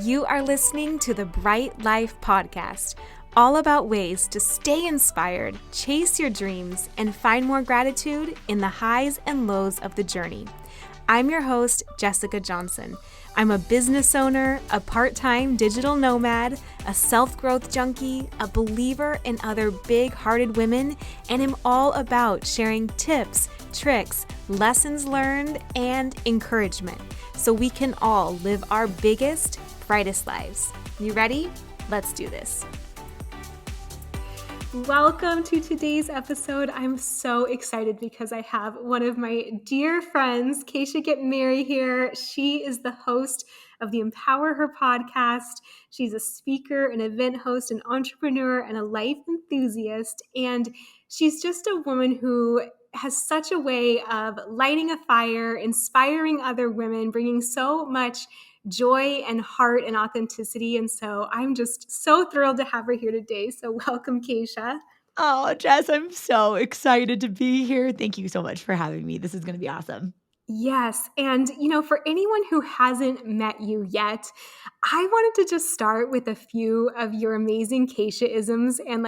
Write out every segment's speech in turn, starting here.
You are listening to the Bright Life Podcast, all about ways to stay inspired, chase your dreams, and find more gratitude in the highs and lows of the journey. I'm your host, Jessica Johnson. I'm a business owner, a part-time digital nomad, a self-growth junkie, a believer in other big-hearted women, and am all about sharing tips, tricks, lessons learned, and encouragement so we can all live our biggest, brightest lives. You ready? Let's do this. Welcome to today's episode. I'm so excited because I have one of my dear friends, Kacia Ghetmiri, here. She is the host of the EmpowerHer podcast. She's a speaker, an event host, an entrepreneur, and a life enthusiast. And she's just a woman who has such a way of lighting a fire, inspiring other women, bringing so much joy and heart and authenticity. And so I'm just so thrilled to have her here today. So welcome, Kacia. Oh, Jess, I'm so excited to be here. Thank you so much for having me. This is going to be awesome. Yes. And, for anyone who hasn't met you yet, I wanted to just start with a few of your amazing Kacia-isms and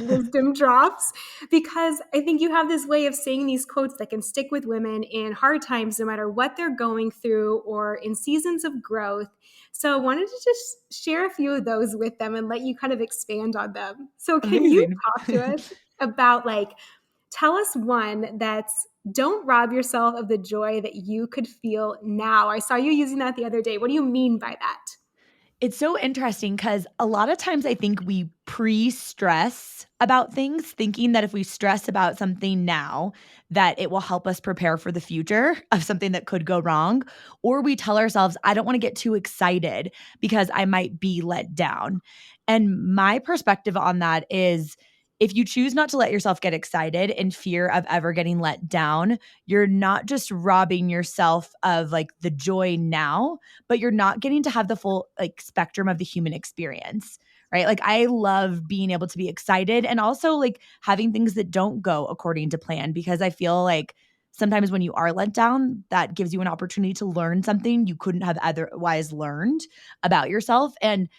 wisdom drops, because I think you have this way of saying these quotes that can stick with women in hard times, no matter what they're going through or in seasons of growth. So I wanted to just share a few of those with them and let you kind of expand on them. So can you Amazing. talk to us about tell us one that's don't rob yourself of the joy that you could feel now. I saw you using that the other day. What do you mean by that? It's so interesting because a lot of times I think we pre-stress about things, thinking that if we stress about something now, that it will help us prepare for the future of something that could go wrong. Or we tell ourselves, I don't want to get too excited because I might be let down. And my perspective on that is, if you choose not to let yourself get excited in fear of ever getting let down, you're not just robbing yourself of the joy now, but you're not getting to have the full spectrum of the human experience, right? I love being able to be excited and also having things that don't go according to plan, because I feel like sometimes when you are let down, that gives you an opportunity to learn something you couldn't have otherwise learned about yourself. And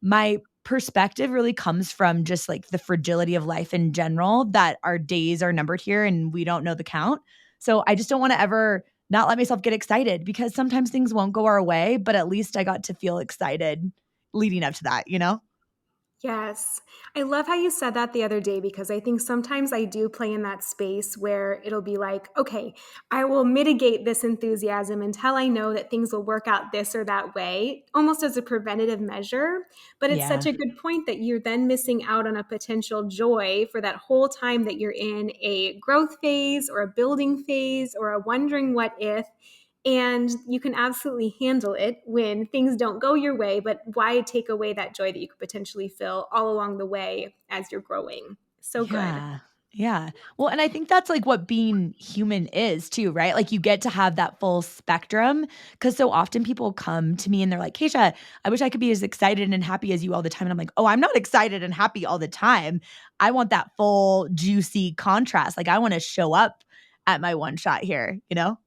my perspective really comes from just the fragility of life in general, that our days are numbered here and we don't know the count. So I just don't want to ever not let myself get excited, because sometimes things won't go our way, but at least I got to feel excited leading up to that, you know? Yes. I love how you said that the other day, because I think sometimes I do play in that space where it'll be like, okay, I will mitigate this enthusiasm until I know that things will work out this or that way, almost as a preventative measure. But it's such Yeah. a good point that you're then missing out on a potential joy for that whole time that you're in a growth phase or a building phase or a wondering what if. And you can absolutely handle it when things don't go your way, but why take away that joy that you could potentially feel all along the way as you're growing? So good. Yeah. Yeah. Well, and I think that's what being human is too, right? You get to have that full spectrum, because so often people come to me and they're like, Kacia, I wish I could be as excited and happy as you all the time. And I'm like, oh, I'm not excited and happy all the time. I want that full juicy contrast. I want to show up at my one shot here, you know?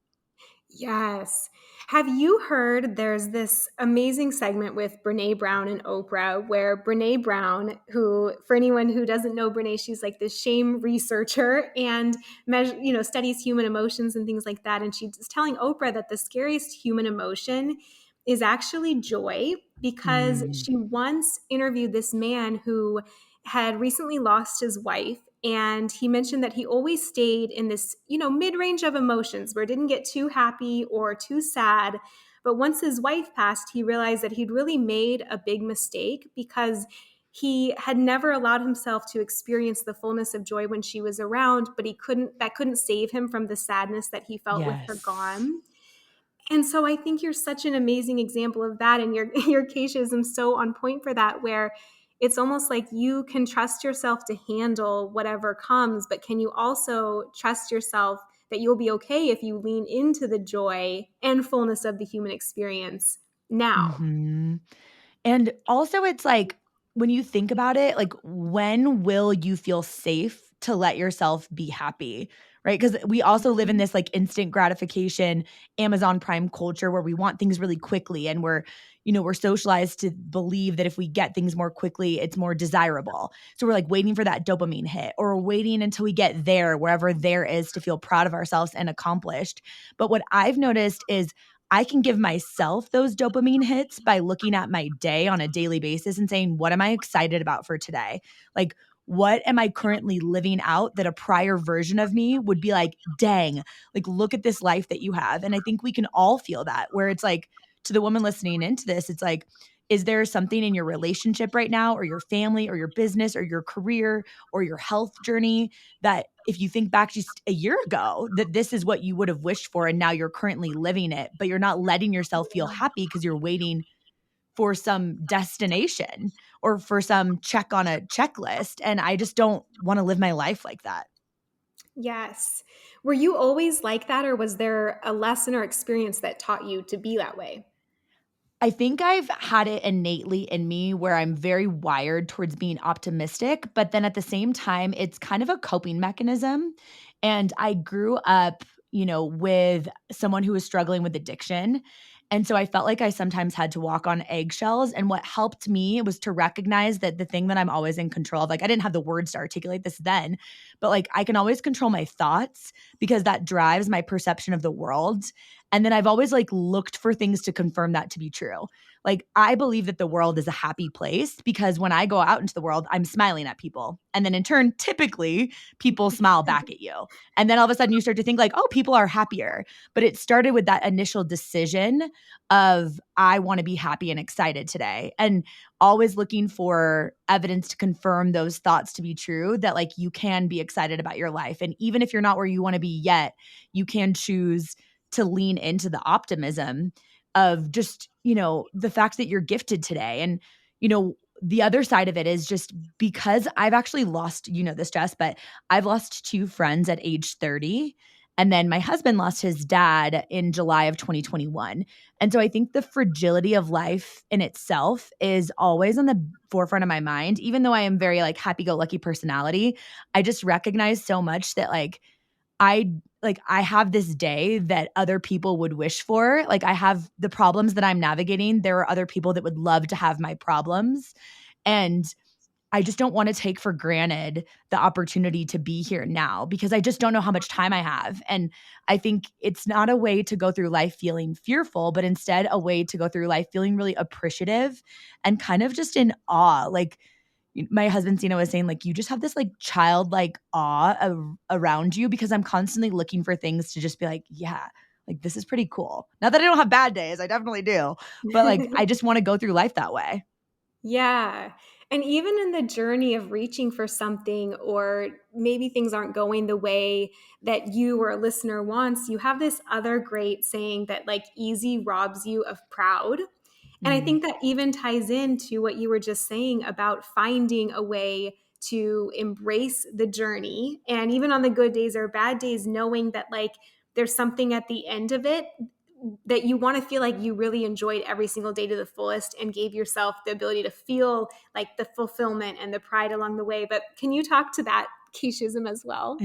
Yes. Have you heard there's this amazing segment with Brene Brown and Oprah, where Brene Brown, who, for anyone who doesn't know Brene, she's this shame researcher and studies human emotions and things like that. And she's telling Oprah that the scariest human emotion is actually joy, because Mm. she once interviewed this man who had recently lost his wife. And he mentioned that he always stayed in this, mid-range of emotions where it didn't get too happy or too sad. But once his wife passed, he realized that he'd really made a big mistake, because he had never allowed himself to experience the fullness of joy when she was around, but that couldn't save him from the sadness that he felt with her Yes. gone. And so I think you're such an amazing example of that. And your Keishaism so on point for that, where it's almost like you can trust yourself to handle whatever comes, but can you also trust yourself that you'll be okay if you lean into the joy and fullness of the human experience now? Mhm. And also it's when you think about it, when will you feel safe to let yourself be happy, right? Because we also live in this like instant gratification, Amazon Prime culture where we want things really quickly, and we're socialized to believe that if we get things more quickly, it's more desirable. So we're like waiting for that dopamine hit, or we're waiting until we get there, wherever there is, to feel proud of ourselves and accomplished. But what I've noticed is I can give myself those dopamine hits by looking at my day on a daily basis and saying, what am I excited about for today? Like, what am I currently living out that a prior version of me would be like, dang, like, look at this life that you have. And I think we can all feel that, where it's like, to the woman listening into this, it's like, is there something in your relationship right now, or your family, or your business, or your career, or your health journey that if you think back just a year ago, that this is what you would have wished for, and now you're currently living it, but you're not letting yourself feel happy because you're waiting for some destination or for some check on a checklist. And I just don't want to live my life like that. Yes. Were you always like that, or was there a lesson or experience that taught you to be that way? I think I've had it innately in me where I'm very wired towards being optimistic, but then at the same time, it's kind of a coping mechanism. And I grew up, with someone who was struggling with addiction. And so I felt like I sometimes had to walk on eggshells. And what helped me was to recognize that the thing that I'm always in control of, like, I didn't have the words to articulate this then, but like I can always control my thoughts because that drives my perception of the world. And then I've always like looked for things to confirm that to be true. Like, I believe that the world is a happy place because when I go out into the world, I'm smiling at people. And then in turn, typically people smile back at you. And then all of a sudden you start to think like, oh, people are happier. But it started with that initial decision of, I want to be happy and excited today. And always looking for evidence to confirm those thoughts to be true, that like you can be excited about your life. And even if you're not where you want to be yet, you can choose to lean into the optimism of just, the fact that you're gifted today. And, the other side of it is just because I've actually lost, this, Jess, but I've lost two friends at age 30. And then my husband lost his dad in July of 2021. And so I think the fragility of life in itself is always on the forefront of my mind. Even though I am very like happy-go-lucky personality, I just recognize so much that I have this day that other people would wish for. Like, I have the problems that I'm navigating. There are other people that would love to have my problems. And I just don't want to take for granted the opportunity to be here now because I just don't know how much time I have. And I think it's not a way to go through life feeling fearful, but instead a way to go through life feeling really appreciative and kind of just in awe. Like, my husband Cena was saying, like, you just have this like childlike awe around you, because I'm constantly looking for things to just be like, yeah, like this is pretty cool. Not that I don't have bad days, I definitely do, but like I just want to go through life that way. Yeah. And even in the journey of reaching for something, or maybe things aren't going the way that you or a listener wants, you have this other great saying that like easy robs you of proud. And I Mm. think that even ties into what you were just saying about finding a way to embrace the journey. And even on the good days or bad days, knowing that like there's something at the end of it that you want to feel like you really enjoyed every single day to the fullest and gave yourself the ability to feel like the fulfillment and the pride along the way. But can you talk to that Keishism as well?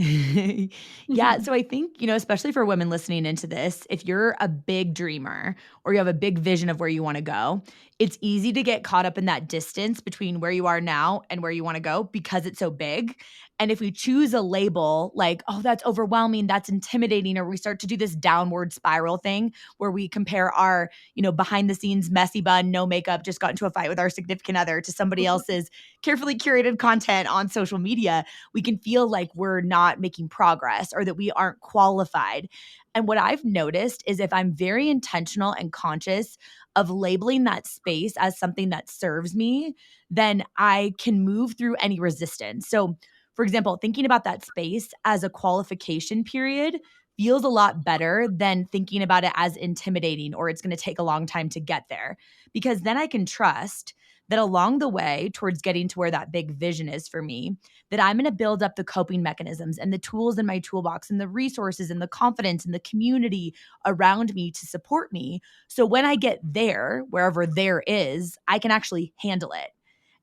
Yeah, so I think, especially for women listening into this, if you're a big dreamer or you have a big vision of where you want to go, it's easy to get caught up in that distance between where you are now and where you want to go because it's so big. And if we choose a label like, oh, that's overwhelming, that's intimidating, or we start to do this downward spiral thing where we compare our, behind the scenes messy bun, no makeup, just got into a fight with our significant other to somebody else's carefully curated content on social media, we can feel like we're not making progress or that we aren't qualified. And what I've noticed is if I'm very intentional and conscious of labeling that space as something that serves me, then I can move through any resistance. So, for example, thinking about that space as a qualification period feels a lot better than thinking about it as intimidating or it's going to take a long time to get there, because then I can trust that along the way towards getting to where that big vision is for me, that I'm going to build up the coping mechanisms and the tools in my toolbox and the resources and the confidence and the community around me to support me. So when I get there, wherever there is, I can actually handle it.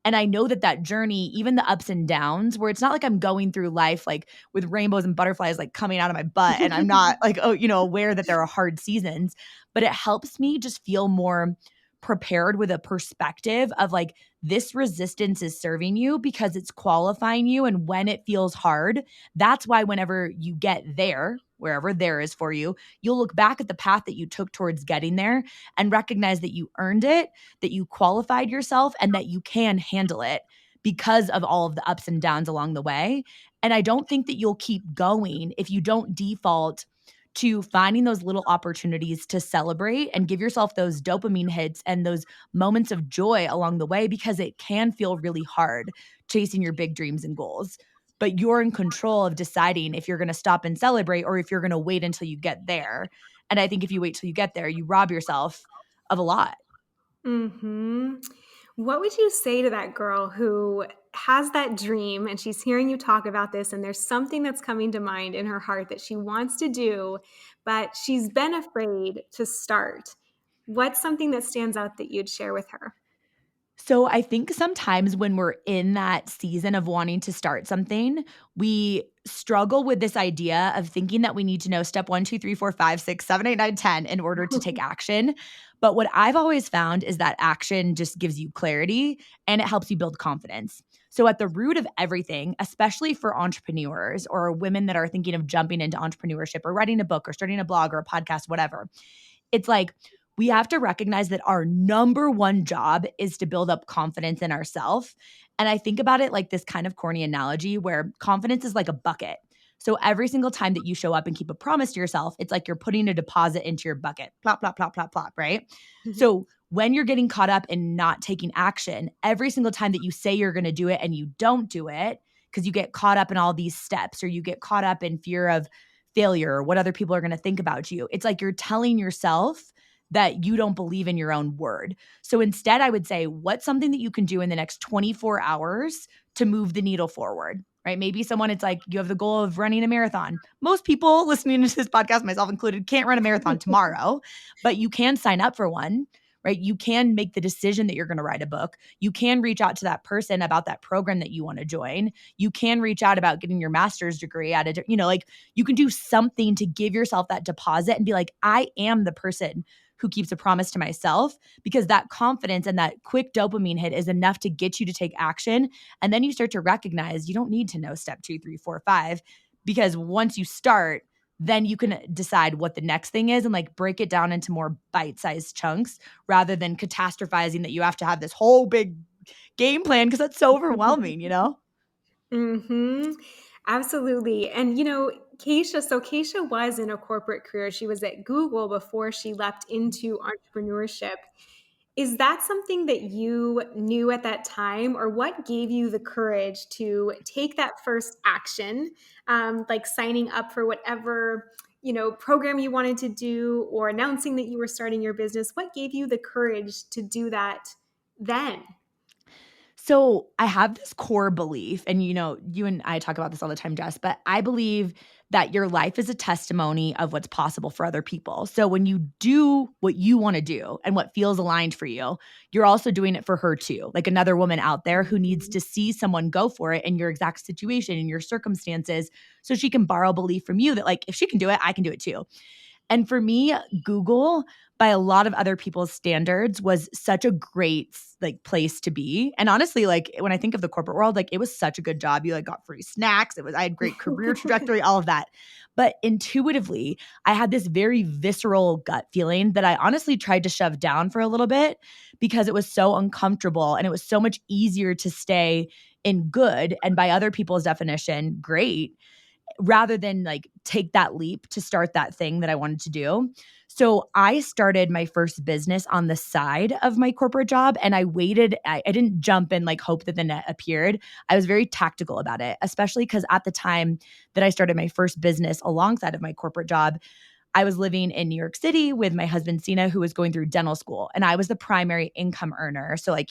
And I know that that journey, even the ups and downs, where it's not like I'm going through life like with rainbows and butterflies like coming out of my butt, and I'm not like, oh, aware that there are hard seasons, but it helps me just feel more prepared with a perspective of like, this resistance is serving you because it's qualifying you. And when it feels hard, that's why whenever you get there, wherever there is for you, you'll look back at the path that you took towards getting there and recognize that you earned it, that you qualified yourself, and that you can handle it because of all of the ups and downs along the way. And I don't think that you'll keep going if you don't default to finding those little opportunities to celebrate and give yourself those dopamine hits and those moments of joy along the way, because it can feel really hard chasing your big dreams and goals. But you're in control of deciding if you're going to stop and celebrate or if you're going to wait until you get there. And I think if you wait till you get there, you rob yourself of a lot. Mm-hmm. What would you say to that girl who has that dream and she's hearing you talk about this and there's something that's coming to mind in her heart that she wants to do, but she's been afraid to start? What's something that stands out that you'd share with her? So I think sometimes when we're in that season of wanting to start something, we struggle with this idea of thinking that we need to know step 1, 2, 3, 4, 5, 6, 7, 8, 9, 10 in order to take action. But what I've always found is that action just gives you clarity and it helps you build confidence. So at the root of everything, especially for entrepreneurs or women that are thinking of jumping into entrepreneurship or writing a book or starting a blog or a podcast, whatever, it's like we have to recognize that our number one job is to build up confidence in ourselves. And I think about it like this kind of corny analogy where confidence is like a bucket. So every single time that you show up and keep a promise to yourself, it's like you're putting a deposit into your bucket. Plop, plop, plop, plop, plop, right? So when you're getting caught up in not taking action, every single time that you say you're going to do it and you don't do it, because you get caught up in all these steps or you get caught up in fear of failure or what other people are going to think about you, it's like you're telling yourself that you don't believe in your own word. So instead, I would say, what's something that you can do in the next 24 hours to move the needle forward? Right? Maybe someone, it's like you have the goal of running a marathon. Most people listening to this podcast, myself included, can't run a marathon tomorrow, but you can sign up for one, right? You can make the decision that you're going to write a book. You can reach out to that person about that program that you want to join. You can reach out about getting your master's degree at a, like you can do something to give yourself that deposit and be like, I am the person who keeps a promise to myself, because that confidence and that quick dopamine hit is enough to get you to take action. And then you start to recognize you don't need to know step 2, 3, 4, 5, because once you start, then you can decide what the next thing is and like break it down into more bite-sized chunks rather than catastrophizing that you have to have this whole big game plan, because that's so overwhelming, Mm-hmm. Absolutely. And Kacia was in a corporate career. She was at Google before she leapt into entrepreneurship. Is that something that you knew at that time, or what gave you the courage to take that first action, like signing up for whatever, program you wanted to do or announcing that you were starting your business? What gave you the courage to do that then? So I have this core belief, and you and I talk about this all the time, Jess, but I believe that your life is a testimony of what's possible for other people. So when you do what you want to do and what feels aligned for you, you're also doing it for her too. Like another woman out there who needs to see someone go for it in your exact situation, in your circumstances, so she can borrow belief from you that like, if she can do it, I can do it too. And for me, Google, by a lot of other people's standards, was such a great like place to be. And honestly, like when I think of the corporate world, like it was such a good job. You like got free snacks. I had great career trajectory, all of that. But intuitively, I had this very visceral gut feeling that I honestly tried to shove down for a little bit because it was so uncomfortable and it was so much easier to stay in good, and by other people's definition, great, rather than like take that leap to start that thing that I wanted to do. So I started my first business on the side of my corporate job, and I waited. I didn't jump and like hope that the net appeared. I was very tactical about it, especially because at the time that I started my first business alongside of my corporate job, I was living in New York City with my husband, Sina, who was going through dental school. And I was the primary income earner. So, like,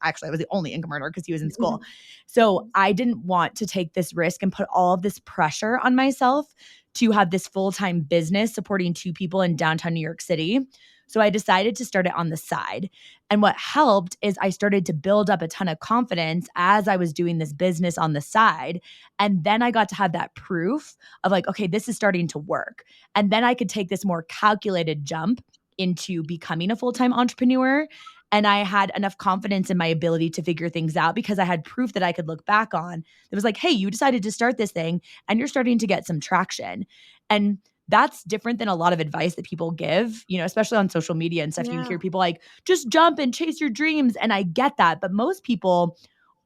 actually, I was the only income earner because he was in school. So, I didn't want to take this risk and put all of this pressure on myself to have this full time business supporting two people in downtown New York City So I decided to start it on the side. And what helped is I started to build up a ton of confidence as I was doing this business on the side. And then I got to have that proof of like, okay, this is starting to work. And then I could take this more calculated jump into becoming a full-time entrepreneur. And I had enough confidence in my ability to figure things out because I had proof that I could look back on. It was like, hey, you decided to start this thing and you're starting to get some traction. And that's different than a lot of advice that people give, especially on social media and stuff. You Yeah. hear people like, just jump and chase your dreams. And I get that. But most people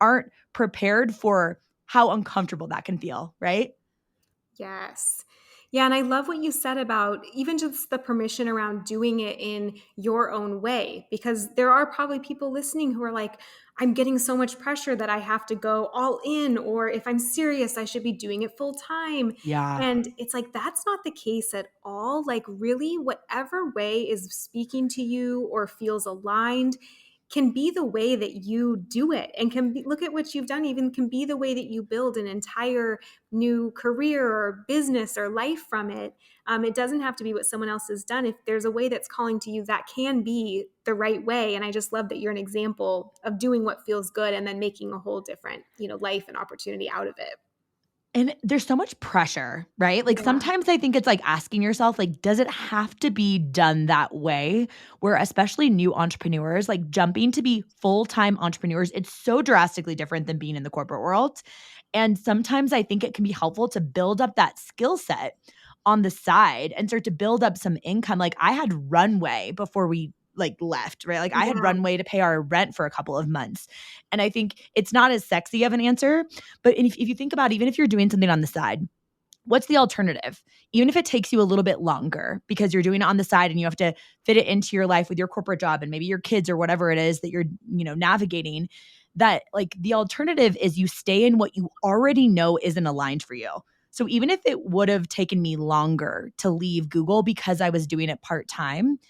aren't prepared for how uncomfortable that can feel, right? Yes. Yeah, and I love what you said about even just the permission around doing it in your own way, because there are probably people listening who are like, I'm getting so much pressure that I have to go all in, or if I'm serious, I should be doing it full time. Yeah. And it's like, that's not the case at all. Like, really, whatever way is speaking to you or feels aligned can be the way that you do it, and can be, look at what you've done, even can be the way that you build an entire new career or business or life from it. It doesn't have to be what someone else has done. If there's a way that's calling to you, that can be the right way. And I just love that you're an example of doing what feels good and then making a whole different, life and opportunity out of it. And there's so much pressure, right? Like Yeah. sometimes I think it's like asking yourself, like, does it have to be done that way? Where especially new entrepreneurs, like jumping to be full-time entrepreneurs, it's so drastically different than being in the corporate world. And sometimes I think it can be helpful to build up that skill set on the side and start to build up some income. Like I had runway before we like left, right? Like I had Yeah. runway to pay our rent for a couple of months. And I think it's not as sexy of an answer, but if you think about, even if you're doing something on the side, what's the alternative? Even if it takes you a little bit longer because you're doing it on the side and you have to fit it into your life with your corporate job and maybe your kids or whatever it is that you're, navigating, that like the alternative is you stay in what you already know isn't aligned for you. So even if it would have taken me longer to leave Google because I was doing it part-time,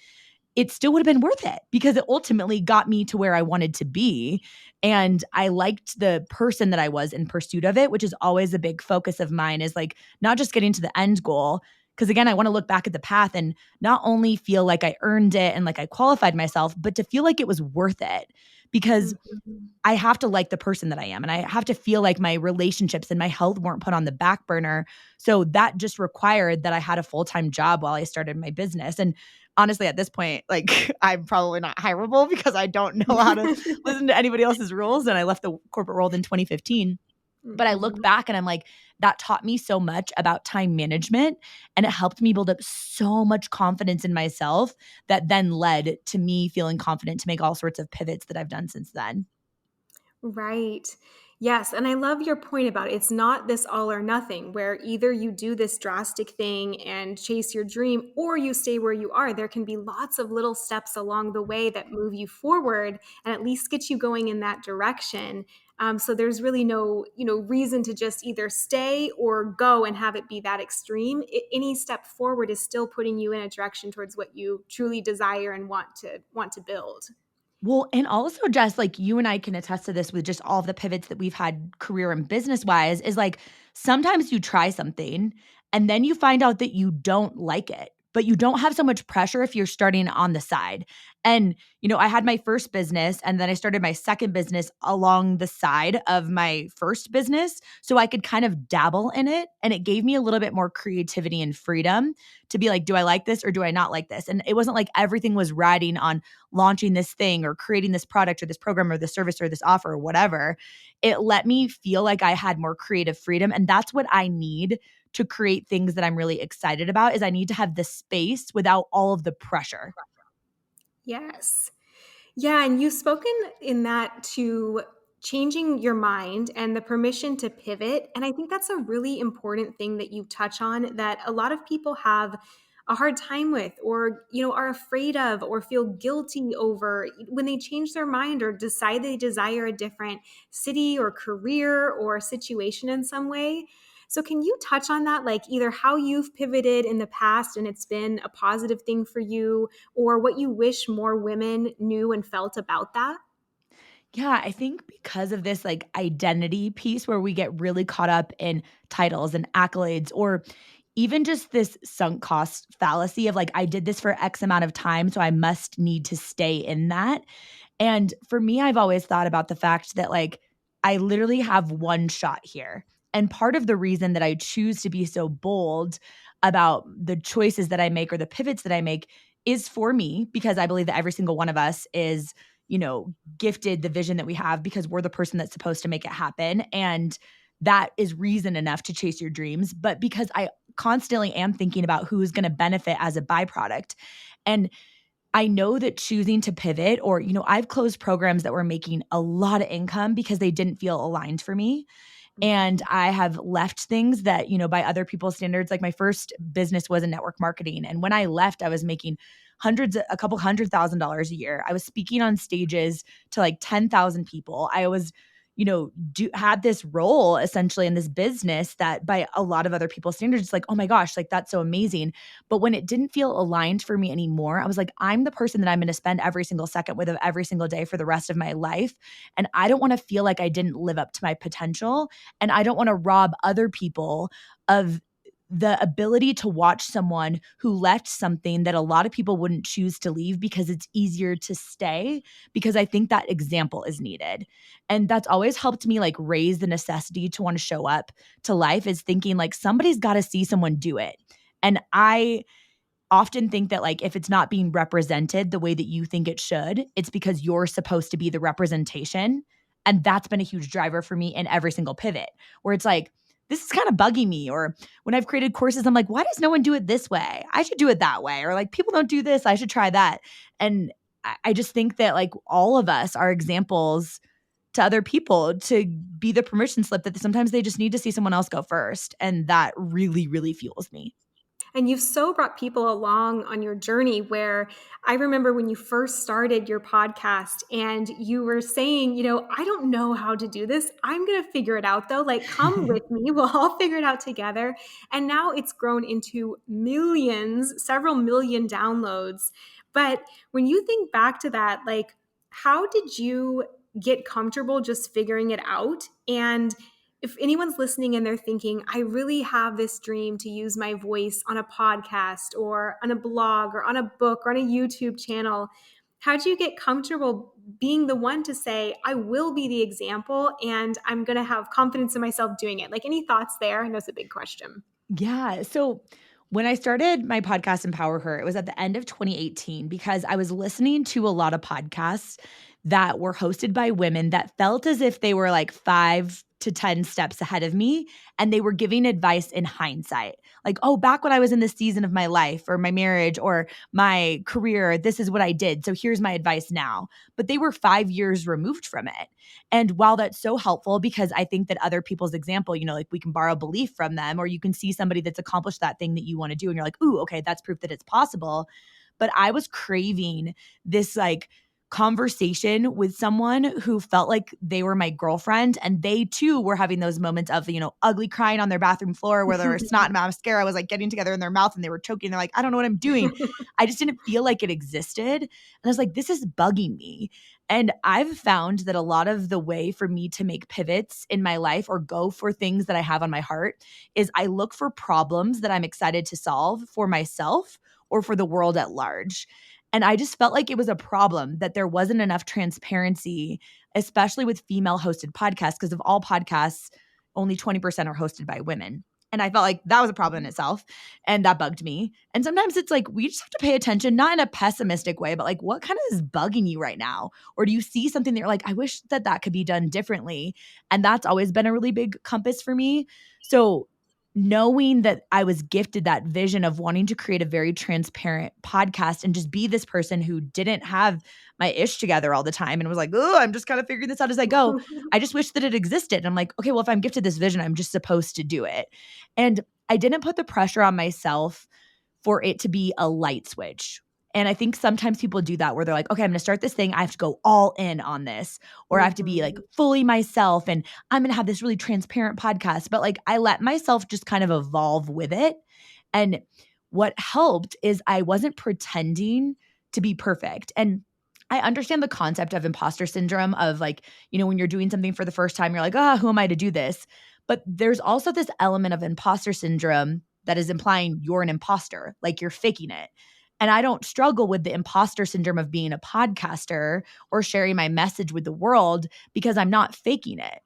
it still would have been worth it because it ultimately got me to where I wanted to be. And I liked the person that I was in pursuit of it, which is always a big focus of mine, is like not just getting to the end goal. Because again, I want to look back at the path and not only feel like I earned it and like I qualified myself, but to feel like it was worth it. Because Mhm. I have to like the person that I am, and I have to feel like my relationships and my health weren't put on the back burner. So that just required that I had a full-time job while I started my business. And honestly, at this point, like I'm probably not hireable because I don't know how to listen to anybody else's rules. And I left the corporate world in 2015. But I look Mhm. back and I'm like, that taught me so much about time management. And it helped me build up so much confidence in myself that then led to me feeling confident to make all sorts of pivots that I've done since then. Right. Yes. And I love your point about it. It's not this all or nothing where either you do this drastic thing and chase your dream or you stay where you are. There can be lots of little steps along the way that move you forward and at least get you going in that direction. So there's really no, reason to just either stay or go and have it be that extreme. Any step forward is still putting you in a direction towards what you truly desire and want to build. Well, and also just like you and I can attest to this with just all of the pivots that we've had career and business wise is like sometimes you try something and then you find out that you don't like it, but you don't have so much pressure if you're starting on the side. And, I had my first business and then I started my second business along the side of my first business. So I could kind of dabble in it. And it gave me a little bit more creativity and freedom to be like, do I like this or do I not like this? And it wasn't like everything was riding on launching this thing or creating this product or this program or this service or this offer or whatever. It let me feel like I had more creative freedom. And that's what I need to create things that I'm really excited about is I need to have the space without all of the pressure. Yes. Yeah, and you've spoken in that to changing your mind and the permission to pivot. And I think that's a really important thing that you touch on that a lot of people have a hard time with or are afraid of or feel guilty over when they change their mind or decide they desire a different city or career or situation in some way. So can you touch on that, like either how you've pivoted in the past and it's been a positive thing for you, or what you wish more women knew and felt about that? Yeah, I think because of this like identity piece where we get really caught up in titles and accolades or even just this sunk cost fallacy of like, I did this for X amount of time, so I must need to stay in that. And for me, I've always thought about the fact that like I literally have one shot here. And part of the reason that I choose to be so bold about the choices that I make or the pivots that I make is for me, because I believe that every single one of us is, gifted the vision that we have because we're the person that's supposed to make it happen. And that is reason enough to chase your dreams. But because I constantly am thinking about who's going to benefit as a byproduct. And I know that choosing to pivot or, I've closed programs that were making a lot of income because they didn't feel aligned for me. And I have left things that, by other people's standards, like my first business was in network marketing. And when I left, I was making a couple $100,000 a year. I was speaking on stages to like 10,000 people. I was, had this role essentially in this business that by a lot of other people's standards, it's like, oh my gosh, like that's so amazing. But when it didn't feel aligned for me anymore, I was like, I'm the person that I'm going to spend every single second with of every single day for the rest of my life. And I don't want to feel like I didn't live up to my potential. And I don't want to rob other people of the ability to watch someone who left something that a lot of people wouldn't choose to leave because it's easier to stay, because I think that example is needed. And that's always helped me like raise the necessity to want to show up to life, is thinking like somebody's got to see someone do it. And I often think that like if it's not being represented the way that you think it should, it's because you're supposed to be the representation. And that's been a huge driver for me in every single pivot, where it's like, this is kind of bugging me. Or when I've created courses, I'm like, why does no one do it this way? I should do it that way. Or like, people don't do this, I should try that. And I just think that like all of us are examples to other people to be the permission slip that sometimes they just need to see someone else go first. And that really, really fuels me. And you've so brought people along on your journey, where I remember when you first started your podcast and you were saying, I don't know how to do this. I'm going to figure it out though. Like, come with me. We'll all figure it out together. And now it's grown into millions, several million downloads. But when you think back to that, like, how did you get comfortable just figuring it out? And if anyone's listening and they're thinking, I really have this dream to use my voice on a podcast or on a blog or on a book or on a YouTube channel, how'd you get comfortable being the one to say, I will be the example and I'm going to have confidence in myself doing it? Like, any thoughts there? I know it's a big question. Yeah. So when I started my podcast, Empower Her, it was at the end of 2018 because I was listening to a lot of podcasts that were hosted by women that felt as if they were like 5 to 10 steps ahead of me. And they were giving advice in hindsight. Like, oh, back when I was in this season of my life or my marriage or my career, this is what I did. So here's my advice now. But they were 5 years removed from it. And while that's so helpful, because I think that other people's example, like we can borrow belief from them, or you can see somebody that's accomplished that thing that you want to do. And you're like, ooh, okay, that's proof that it's possible. But I was craving this like conversation with someone who felt like they were my girlfriend, and they too were having those moments of ugly crying on their bathroom floor where their snot and mascara was like getting together in their mouth and they were choking. They're like, I don't know what I'm doing. I just didn't feel like it existed. And I was like, this is bugging me. And I've found that a lot of the way for me to make pivots in my life or go for things that I have on my heart is I look for problems that I'm excited to solve for myself or for the world at large. And I just felt like it was a problem that there wasn't enough transparency, especially with female hosted podcasts, because of all podcasts, only 20% are hosted by women. And I felt like that was a problem in itself. And that bugged me. And sometimes it's like, we just have to pay attention, not in a pessimistic way, but like, what kind of is bugging you right now? Or do you see something that you're like, I wish that that could be done differently? And that's always been a really big compass for me. So knowing that I was gifted that vision of wanting to create a very transparent podcast and just be this person who didn't have my ish together all the time and was like, oh, I'm just kind of figuring this out as I go. I just wish that it existed. And I'm like, okay, well, if I'm gifted this vision, I'm just supposed to do it. And I didn't put the pressure on myself for it to be a light switch. And I think sometimes people do that where they're like, okay, I'm going to start this thing. I have to go all in on this, or I have to be like fully myself and I'm going to have this really transparent podcast. But like I let myself just kind of evolve with it. And what helped is I wasn't pretending to be perfect. And I understand the concept of imposter syndrome of like, when you're doing something for the first time, you're like, who am I to do this? But there's also this element of imposter syndrome that is implying you're an imposter, like you're faking it. And I don't struggle with the imposter syndrome of being a podcaster or sharing my message with the world because I'm not faking it.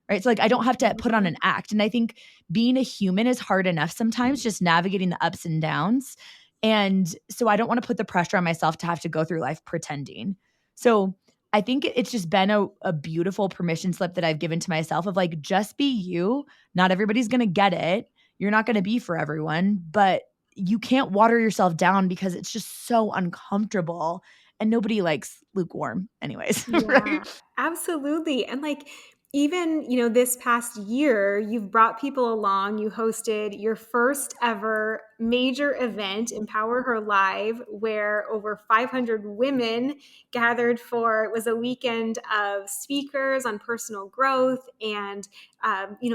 Right. So like I don't have to put on an act. And I think being a human is hard enough sometimes, just navigating the ups and downs. And so I don't want to put the pressure on myself to have to go through life pretending. So I think it's just been a beautiful permission slip that I've given to myself of like, just be you. Not everybody's going to get it. You're not going to be for everyone, but you can't water yourself down because it's just so uncomfortable and nobody likes lukewarm anyways, Yeah, right? absolutely. And like, even, this past year, you've brought people along. You hosted your first ever major event, Empower Her Live, where over 500 women gathered for, it was a weekend of speakers on personal growth and,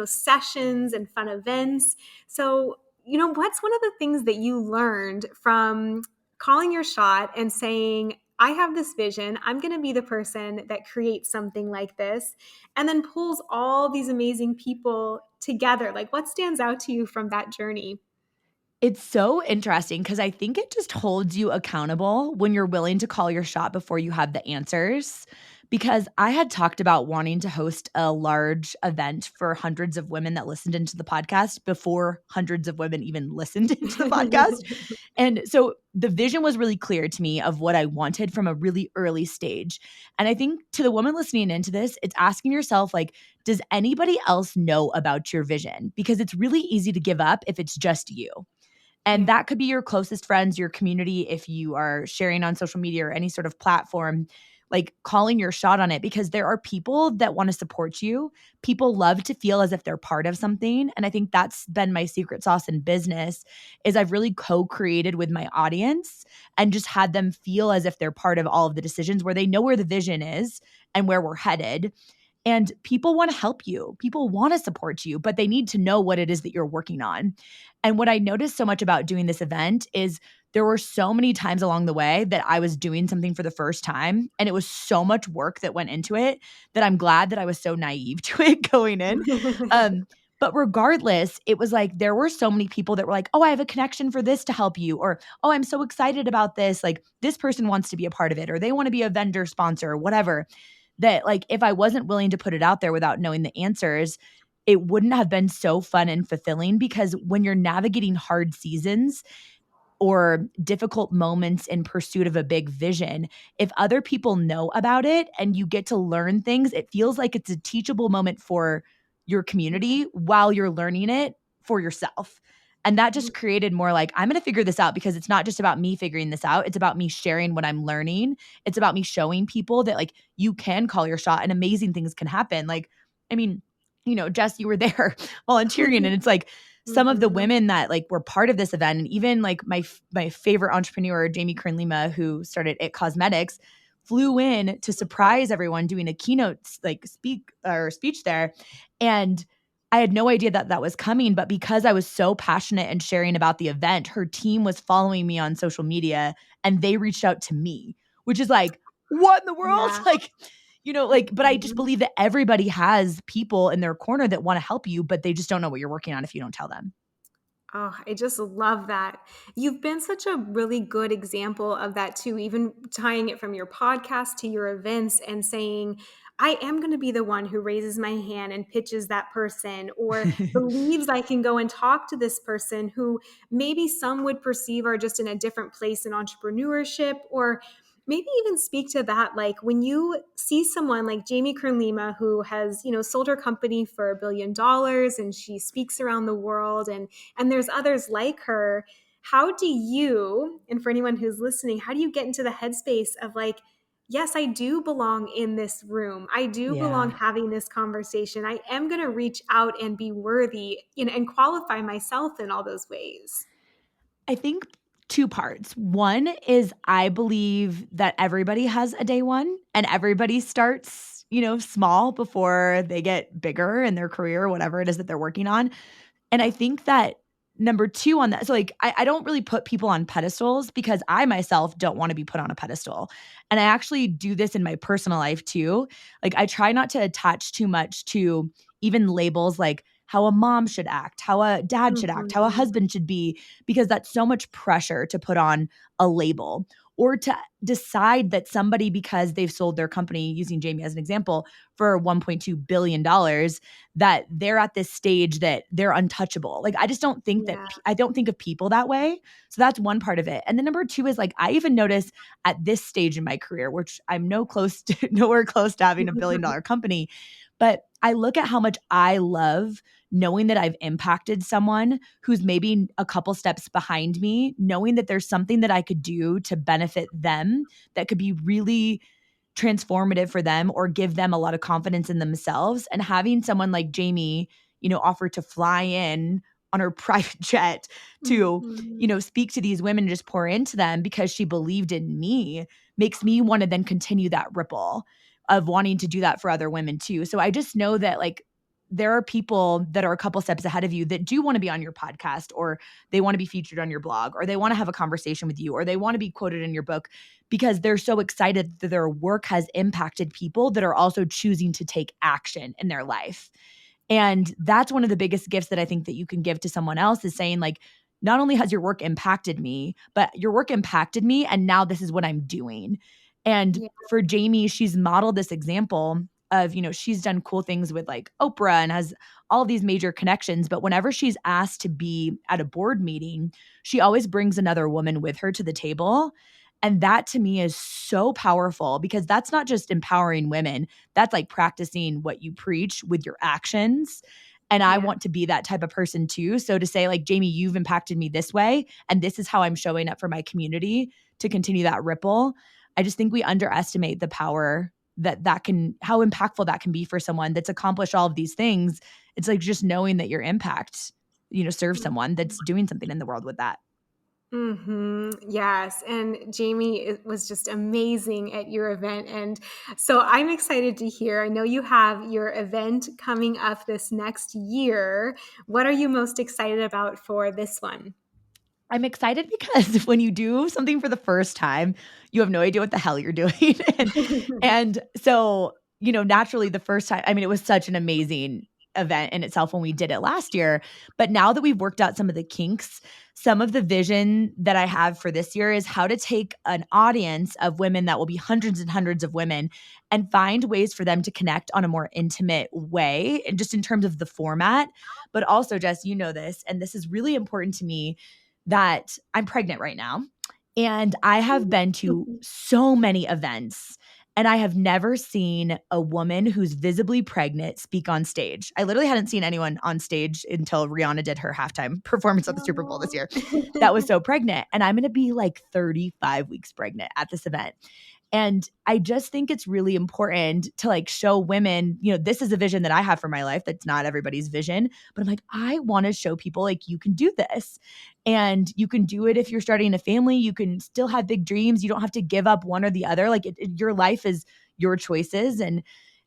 sessions and fun events. So, what's one of the things that you learned from calling your shot and saying, I have this vision. I'm going to be the person that creates something like this and then pulls all these amazing people together? Like, what stands out to you from that journey? It's so interesting because I think it just holds you accountable when you're willing to call your shot before you have the answers. Because I had talked about wanting to host a large event for hundreds of women that listened into the podcast before hundreds of women even listened into the podcast. And so the vision was really clear to me of what I wanted from a really early stage. And I think to the woman listening into this, it's asking yourself, like, does anybody else know about your vision? Because it's really easy to give up if it's just you. And Yeah. that could be your closest friends, your community, if you are sharing on social media or any sort of platform, like calling your shot on it, because there are people that want to support you. People love to feel as if they're part of something. And I think that's been my secret sauce in business is I've really co-created with my audience and just had them feel as if they're part of all of the decisions where they know where the vision is and where we're headed. And people want to help you. People want to support you, but they need to know what it is that you're working on. And what I noticed so much about doing this event is there were so many times along the way that I was doing something for the first time. And it was so much work that went into it that I'm glad that I was so naive to it going in. Um, but regardless, it was like there were so many people that were like, oh, I have a connection for this to help you. Or, oh, I'm so excited about this. Like, this person wants to be a part of it, or they want to be a vendor sponsor, or whatever. That, like, if I wasn't willing to put it out there without knowing the answers, it wouldn't have been so fun and fulfilling because when you're navigating hard seasons or difficult moments in pursuit of a big vision, if other people know about it and you get to learn things, it feels like it's a teachable moment for your community while you're learning it for yourself. And that just created more like, I'm going to figure this out because it's not just about me figuring this out. It's about me sharing what I'm learning. It's about me showing people that like you can call your shot and amazing things can happen. Like, I mean, Jess, you were there volunteering and it's like, some of the Mhm. women that like were part of this event, and even like my favorite entrepreneur, Jamie Kern-Lima, who started It Cosmetics, flew in to surprise everyone doing a keynote like speech there. And I had no idea that that was coming, but because I was so passionate and sharing about the event, her team was following me on social media and they reached out to me, which is like, what in the world? Yeah. Like, like, but I just Mhm. believe that everybody has people in their corner that want to help you, but they just don't know what you're working on if you don't tell them. Oh, I just love that. You've been such a really good example of that too, even tying it from your podcast to your events and saying, I am going to be the one who raises my hand and pitches that person or believes I can go and talk to this person who maybe some would perceive are just in a different place in entrepreneurship or maybe even speak to that. Like when you see someone like Jamie Kern-Lima, who has, sold her company for $1 billion and she speaks around the world and there's others like her. How do you, and for anyone who's listening, how do you get into the headspace of like, yes, I do belong in this room. I do belong Yeah. having this conversation. I am going to reach out and be worthy, and qualify myself in all those ways. I think two parts. One is I believe that everybody has a day one and everybody starts, small before they get bigger in their career, whatever it is that they're working on. And I think that number two on that, so like I don't really put people on pedestals because I myself don't want to be put on a pedestal. And I actually do this in my personal life too. Like I try not to attach too much to even labels like how a mom should act, how a dad should act, how a Mhm. husband should be, because that's so much pressure to put on a label or to decide that somebody, because they've sold their company, using Jamie as an example, for $1.2 billion, that they're at this stage that they're untouchable. Like, I just don't think that, Yeah. I don't think of people that way. So that's one part of it. And then number two is like, I even notice at this stage in my career, which I'm nowhere close to having $1 billion company, but I look at how much I love knowing that I've impacted someone who's maybe a couple steps behind me, knowing that there's something that I could do to benefit them that could be really transformative for them or give them a lot of confidence in themselves. And having someone like Jamie, offer to fly in on her private jet to, Mhm. speak to these women and just pour into them because she believed in me, makes me want to then continue that ripple of wanting to do that for other women too. So I just know that, like, there are people that are a couple steps ahead of you that do want to be on your podcast, or they want to be featured on your blog, or they want to have a conversation with you, or they want to be quoted in your book because they're so excited that their work has impacted people that are also choosing to take action in their life. And that's one of the biggest gifts that I think that you can give to someone else, is saying, like, not only has your work impacted me, but your work impacted me, and now this is what I'm doing. And Yeah. for Jamie, she's modeled this example of, she's done cool things with like Oprah and has all these major connections. But whenever she's asked to be at a board meeting, she always brings another woman with her to the table. And that to me is so powerful, because that's not just empowering women, that's like practicing what you preach with your actions. And I Yeah. want to be that type of person too. So to say, like, Jamie, you've impacted me this way, and this is how I'm showing up for my community to continue that ripple. I just think we underestimate the power that can, how impactful that can be for someone that's accomplished all of these things. It's like just knowing that your impact, serves someone that's doing something in the world with that. Yes. And Jamie was just amazing at your event. And so I'm excited to hear. I know you have your event coming up this next year. What are you most excited about for this one? I'm excited because when you do something for the first time, you have no idea what the hell you're doing. And so, naturally the first time, I mean, it was such an amazing event in itself when we did it last year. But now that we've worked out some of the kinks, some of the vision that I have for this year is how to take an audience of women that will be hundreds and hundreds of women and find ways for them to connect on a more intimate way, and just in terms of the format. But also, Jess, you know this, and this is really important to me, that I'm pregnant right now. And I have been to so many events, and I have never seen a woman who's visibly pregnant speak on stage. I literally hadn't seen anyone on stage until Rihanna did her halftime performance at the Super Bowl this Oh. year that was so pregnant. And I'm going to be like 35 weeks pregnant at this event. And I just think it's really important to like show women, this is a vision that I have for my life. That's not everybody's vision, but I'm like, I want to show people like you can do this, and you can do it if you're starting a family. You can still have big dreams. You don't have to give up one or the other. Like your life is your choices. And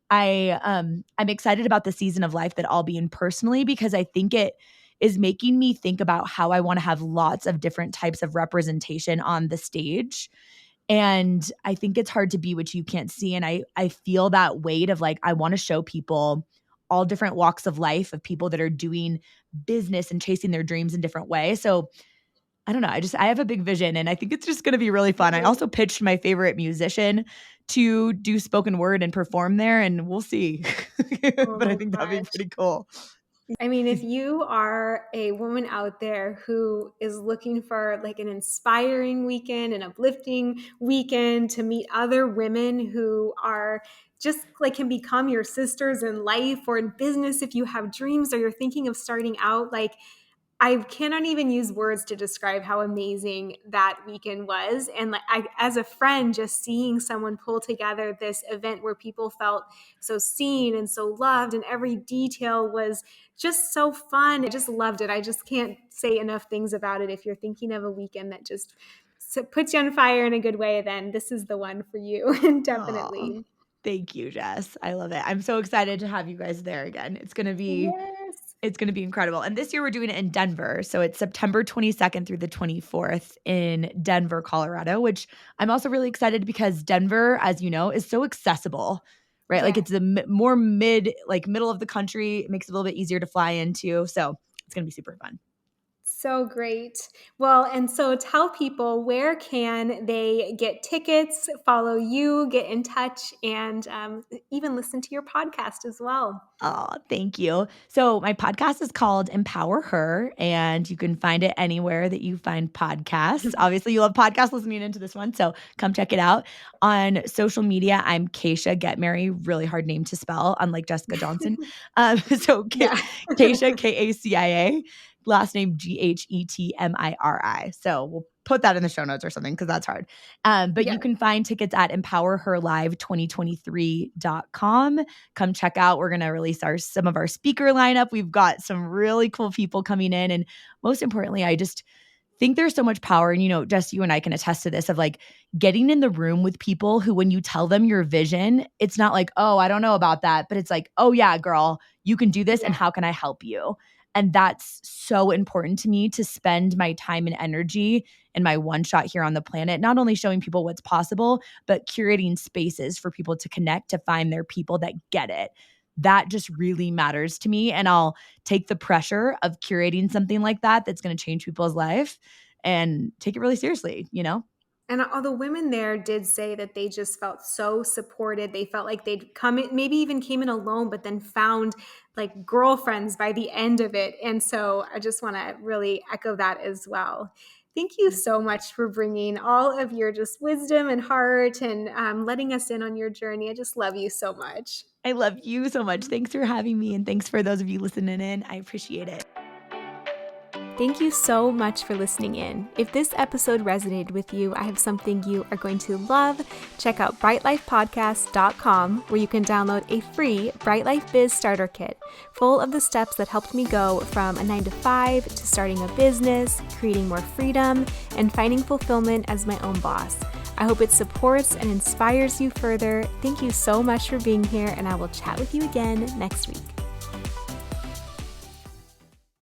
I'm excited about the season of life that I'll be in personally, because I think it is making me think about how I want to have lots of different types of representation on the stage. And I think it's hard to be what you can't see. And I feel that weight of like, I want to show people all different walks of life of people that are doing business and chasing their dreams in different ways. So I don't know. I have a big vision, and I think it's just going to be really fun. I also pitched my favorite musician to do spoken word and perform there, and we'll see. Oh But I my think that'd be gosh. pretty cool. I mean, if you are a woman out there who is looking for like an inspiring weekend, an uplifting weekend to meet other women who are just like can become your sisters in life or in business, if you have dreams or you're thinking of starting out, like I cannot even use words to describe how amazing that weekend was. And like as a friend, just seeing someone pull together this event where people felt so seen and so loved, and every detail was just so fun. I just loved it. I just can't say enough things about it. If you're thinking of a weekend that just puts you on fire in a good way, then this is the one for you. Oh, Definitely. thank you, Jess. I love it. I'm so excited to have you guys there again. Yes. It's going to be incredible. And this year we're doing it in Denver. So it's September 22nd through the 24th in Denver, Colorado, which I'm also really excited because Denver, as you know, is so accessible, right? Yeah. Like it's the more middle of the country. It makes it a little bit easier to fly into. So it's going to be super fun. So great. Well, and so tell people, where can they get tickets, follow you, get in touch, and even listen to your podcast as well? Oh, thank you. So my podcast is called Empower Her, and you can find it anywhere that you find podcasts. Obviously, you love podcasts listening into this one, so come check it out. On social media, I'm Kacia Ghetmiri, really hard name to spell, unlike Jessica Johnson. So Yeah. Kacia, Kacia, last name Ghetmiri. So we'll put that in the show notes or something because that's hard. But Yeah. you can find tickets at EmpowerHerLive2023.com. Come check out. We're going to release some of our speaker lineup. We've got some really cool people coming in. And most importantly, I just think there's so much power. And, Jess, you and I can attest to this of like getting in the room with people who, when you tell them your vision, it's not like, oh, I don't know about that. But it's like, oh, yeah, girl, you can do this. And how can I help you? And that's so important to me, to spend my time and energy in my one shot here on the planet, not only showing people what's possible, but curating spaces for people to connect, to find their people that get it. That just really matters to me. And I'll take the pressure of curating something like that that's going to change people's life and take it really seriously. And all the women there did say that they just felt so supported. They felt like they'd come in, maybe even came in alone, but then found like girlfriends by the end of it. And so I just want to really echo that as well. Thank you so much for bringing all of your just wisdom and heart and letting us in on your journey. I just love you so much. I love you so much. Thanks for having me. And thanks for those of you listening in. I appreciate it. Thank you so much for listening in. If this episode resonated with you, I have something you are going to love. Check out brightlifepodcast.com, where you can download a free Bright Life Biz Starter Kit, full of the steps that helped me go from a 9-to-5 to starting a business, creating more freedom, and finding fulfillment as my own boss. I hope it supports and inspires you further. Thank you so much for being here, and I will chat with you again next week.